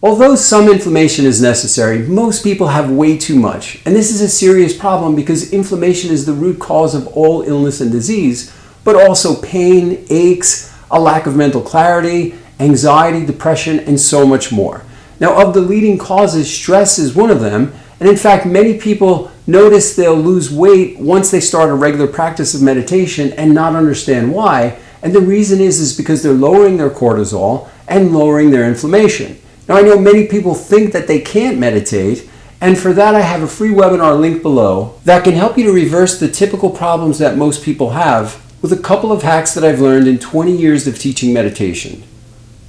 Although some inflammation is necessary, most people have way too much. And this is a serious problem because inflammation is the root cause of all illness and disease, but also pain, aches, a lack of mental clarity, anxiety, depression, and so much more. Now, of the leading causes, stress is one of them. And in fact, many people notice they'll lose weight once they start a regular practice of meditation and not understand why. And the reason is because they're lowering their cortisol and lowering their inflammation. Now, I know many people think that they can't meditate, and for that I have a free webinar link below that can help you to reverse the typical problems that most people have with a couple of hacks that I've learned in 20 years of teaching meditation.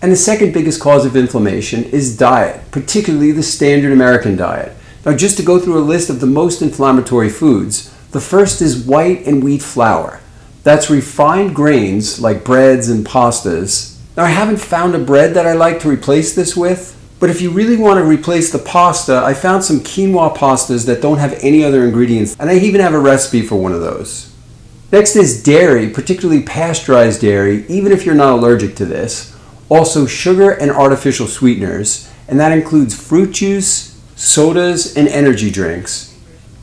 And the second biggest cause of inflammation is diet, particularly the standard American diet. Now, just to go through a list of the most inflammatory foods, the first is white and wheat flour. That's refined grains like breads and pastas. Now, I haven't found a bread that I like to replace this with, but if you really want to replace the pasta, I found some quinoa pastas that don't have any other ingredients, and I even have a recipe for one of those. Next is dairy, particularly pasteurized dairy, even if you're not allergic to this. Also sugar and artificial sweeteners, and that includes fruit juice, sodas, and energy drinks.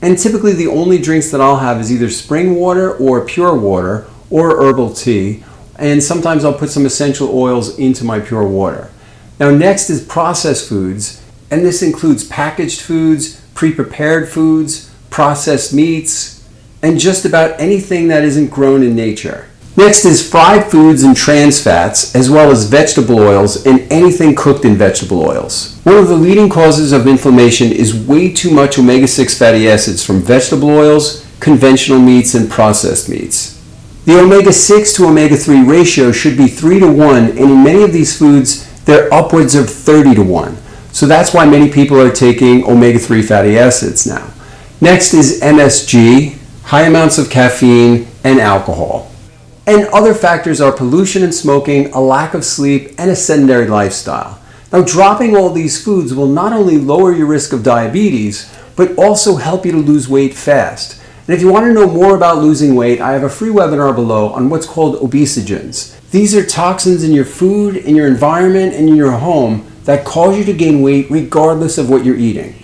And typically the only drinks that I'll have is either spring water or pure water or herbal tea, and sometimes I'll put some essential oils into my pure water. Now, next is processed foods, and this includes packaged foods, pre-prepared foods, processed meats, and just about anything that isn't grown in nature. Next is fried foods and trans fats, as well as vegetable oils and anything cooked in vegetable oils. One of the leading causes of inflammation is way too much omega-6 fatty acids from vegetable oils, conventional meats, and processed meats. The omega-6 to omega-3 ratio should be 3 to 1, and in many of these foods, they're upwards of 30 to 1. So that's why many people are taking omega-3 fatty acids now. Next is MSG, high amounts of caffeine, and alcohol. And other factors are pollution and smoking, a lack of sleep, and a sedentary lifestyle. Now, dropping all these foods will not only lower your risk of diabetes, but also help you to lose weight fast. And if you want to know more about losing weight, I have a free webinar below on what's called obesogens. These are toxins in your food, in your environment, and in your home that cause you to gain weight regardless of what you're eating.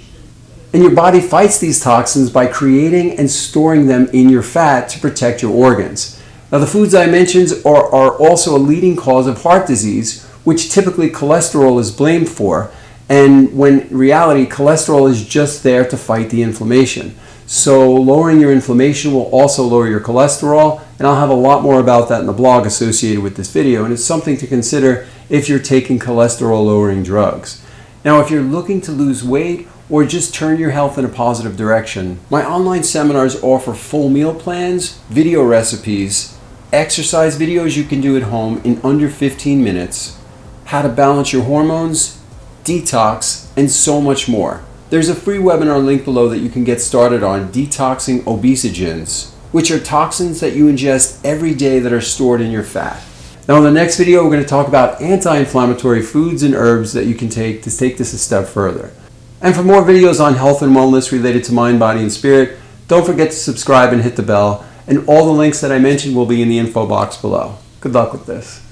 And your body fights these toxins by creating and storing them in your fat to protect your organs. Now, the foods I mentioned are also a leading cause of heart disease, which typically cholesterol is blamed for, and when in reality, cholesterol is just there to fight the inflammation. So lowering your inflammation will also lower your cholesterol, and I'll have a lot more about that in the blog associated with this video, and it's something to consider if you're taking cholesterol-lowering drugs. Now, if you're looking to lose weight or just turn your health in a positive direction, my online seminars offer full meal plans, video recipes, exercise videos you can do at home in under 15 minutes, how to balance your hormones, detox, and so much more. There's a free webinar link below that you can get started on detoxing obesogens, which are toxins that you ingest every day that are stored in your fat. Now, in the next video, we're going to talk about anti-inflammatory foods and herbs that you can take to take this a step further. And for more videos on health and wellness related to mind, body, and spirit, don't forget to subscribe and hit the bell. And all the links that I mentioned will be in the info box below. Good luck with this.